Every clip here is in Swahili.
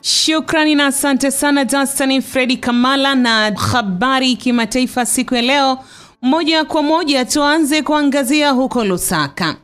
Shukrani na asante sana Justin Freddy Kamala na habari kimataifa siku ya leo. Moja kwa moja tuanze kuangazia huko Lusaka.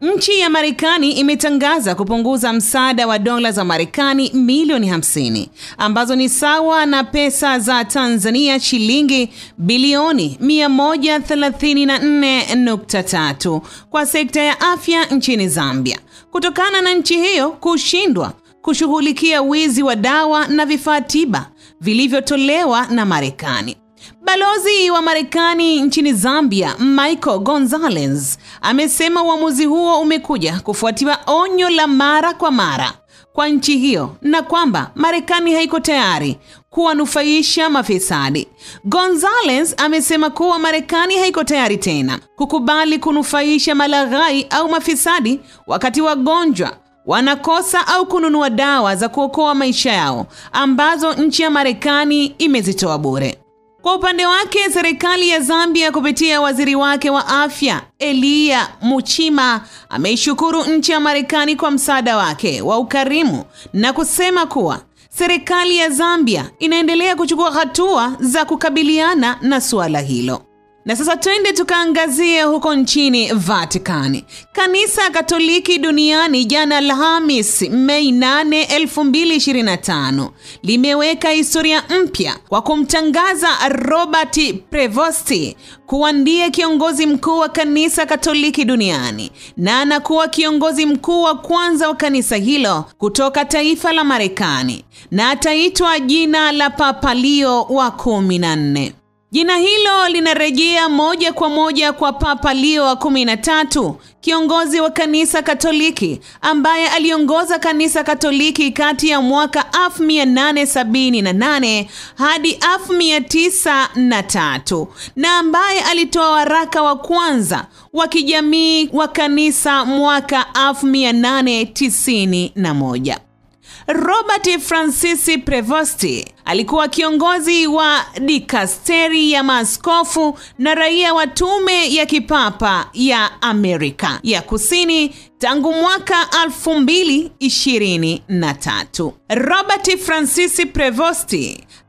Nchi ya Marekani imetangaza kupunguza msaada wa dola za Marekani milioni 50 ambazo ni sawa na pesa za Tanzania shilingi bilioni 134.3 kwa sekta ya afya nchini Zambia, kutokana na nchi hiyo kushindwa kushughulikia wizi wa dawa na vifaa tiba vilivyotolewa na Marekani. Balozi wa Marekani nchini Zambia, Michael Gonzalez, amesema uamuzi huo umekuja kufuatiwa onyo la mara kwa mara kwa nchi hiyo na kwamba Marekani haiko tayari kuwanufaisha mafisadi. Gonzalez amesema kuwa Marekani haiko tayari tena kukubali kunufaisha malaghai au mafisadi wakati wagonjwa wanakosa au kununua dawa za kuokoa maisha yao ambazo nchi ya Marekani imezitoa bure. Kwa upande wake, serikali ya Zambia kupitia waziri wake wa afya Elia Muchima ameishukuru nchi ya Marekani kwa msaada wake wa ukarimu na kusema kuwa serikali ya Zambia inaendelea kuchukua hatua za kukabiliana na suala hilo. Na sasa twende tukaangazie huko nchini Vatican. Kanisa Katoliki duniani jana Alhamisi Mei 8, 2025 limeweka historia mpya kwa kumtangaza Robert Prevost kuwa ndiye kiongozi mkuu wa Kanisa Katoliki duniani na anakuwa kiongozi mkuu wa kwanza wa kanisa hilo kutoka taifa la Marekani, na ataitwa jina la Papa Leo wa 14. Jina hilo linarejea moja kwa moja kwa Papa Leo wa 13, kiongozi wa kanisa Katoliki ambaye aliongoza kanisa Katoliki kati ya mwaka 1878 hadi 1903 na ambaye alitoa waraka wa kwanza wa kijamii wa kanisa mwaka 1891. Robert Francis Prevost alikuwa kiongozi wa dikasteri ya maaskofu na raia wa tume ya kipapa ya Amerika ya Kusini tangu mwaka 2023. Robert Francis Prevost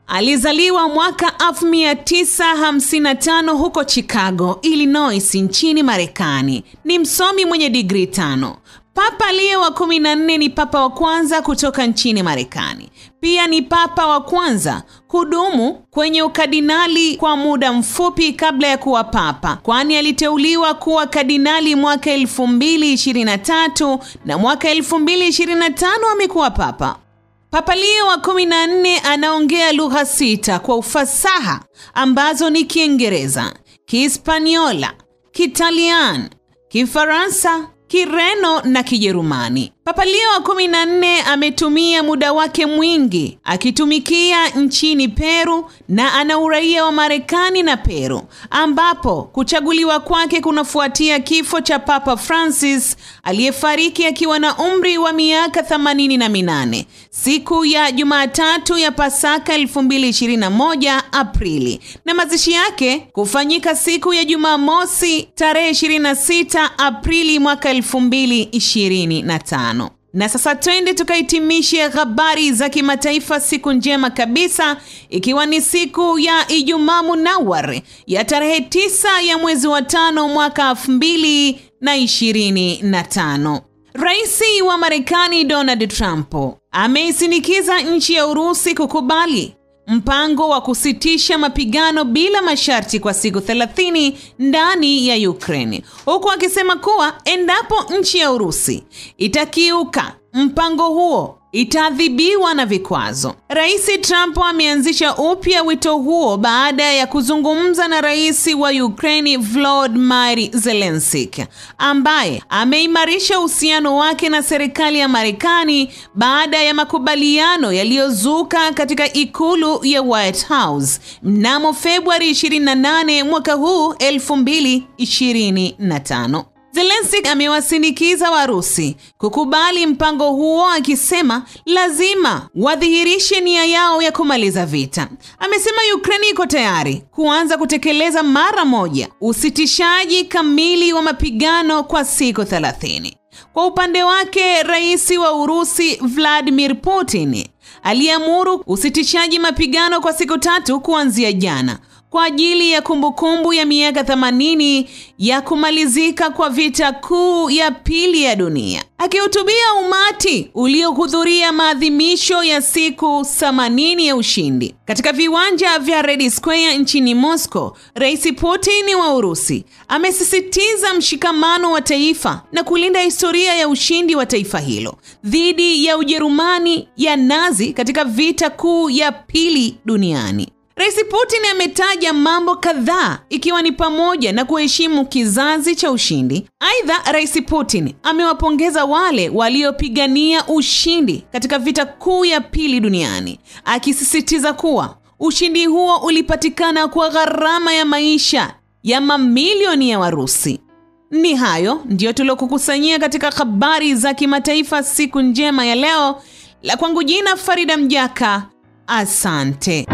alizaliwa mwaka 1955 huko Chicago, Illinois nchini Marekani. Ni msomi mwenye degree 5. Papa Leo wa 14 ni papa wa kwanza kutoka nchini Marekani. Pia ni papa wa kwanza kudumu kwenye ukardinali kwa muda mfupi kabla ya kuwa papa, kwani aliteuliwa kuwa kardinali mwaka 2023 na mwaka 2025 amekuwa papa. Papa Leo wa 14 anaongea lugha 6 kwa ufasaha ambazo ni Kiingereza, Kihispaniola, Kiitaliano, Kifaransa, Kireno na Kijerumani. Papa Leo wa 14 ametumia muda wake mwingi akitumikia nchini Peru na ana uraia wa Marekani na Peru, ambapo kuchaguliwa kwake kunafuatia kifo cha Papa Francis aliyefariki akiwa na umri wa miaka 88 siku ya Jumatatu ya Pasaka 2021 Aprili, na mazishi yake kufanyika siku ya Jumamosi tarehe 26 Aprili mwaka 2025. Na sasa twende tukahitimishe habari za kimataifa siku njema kabisa, ikiwa ni siku ya Ijumaa Munawar ya tarehe 9 ya mwezi wa 5 mwaka 2025. Rais wa Marekani Donald Trump ameisinikiza nchi ya Urusi kukubali mpango wa kusitisha mapigano bila masharti kwa siku 30 ndani ya Ukraine, huku akisema kuwa endapo nchi ya Urusi itakiuka mpango huo itaadhibiwa na vikwazo. Rais Trump ameanzisha upya wito huo baada ya kuzungumza na rais wa Ukraine Volodymyr Zelensky, ambaye ameimarisha uhusiano wake na serikali ya Marekani baada ya makubaliano yaliyozuka katika ikulu ya White House mnamo Februari 28 mwaka huu 2025. Zelensky amewasindikiza Warusi kukubali mpango huo, akisema lazima wadhihirishe nia yao ya kumaliza vita. Amesema Ukraine iko tayari kuanza kutekeleza mara moja usitishaji kamili wa mapigano kwa siku 30. Kwa upande wake, rais wa Urusi Vladimir Putin aliamuru usitishaji mapigano kwa siku 3 kuanzia jana kwa ajili ya kumbukumbu ya miaka 80 ya kumalizika kwa vita kuu ya pili ya dunia. Akihutubia umati uliohudhuria maadhimisho ya siku 80 ya ushindi katika viwanja vya Red Square nchini Moscow, Rais Putin wa Urusi amesisitiza mshikamano wa taifa na kulinda historia ya ushindi wa taifa hilo dhidi ya Ujerumani ya Nazi katika vita kuu ya pili duniani. Rais Putin ametaja mambo kadhaa ikiwa ni pamoja na kuheshimu kizazi cha ushindi. Aidha, Rais Putin amewapongeza wale waliopigania ushindi katika vita kuu ya pili duniani, akisisitiza kuwa ushindi huo ulipatikana kwa gharama ya maisha ya mamilioni ya Warusi. Ni hayo ndio tulokukusanyia katika habari za kimataifa siku njema ya leo. La kwangu jina Farida Mjaka. Asante.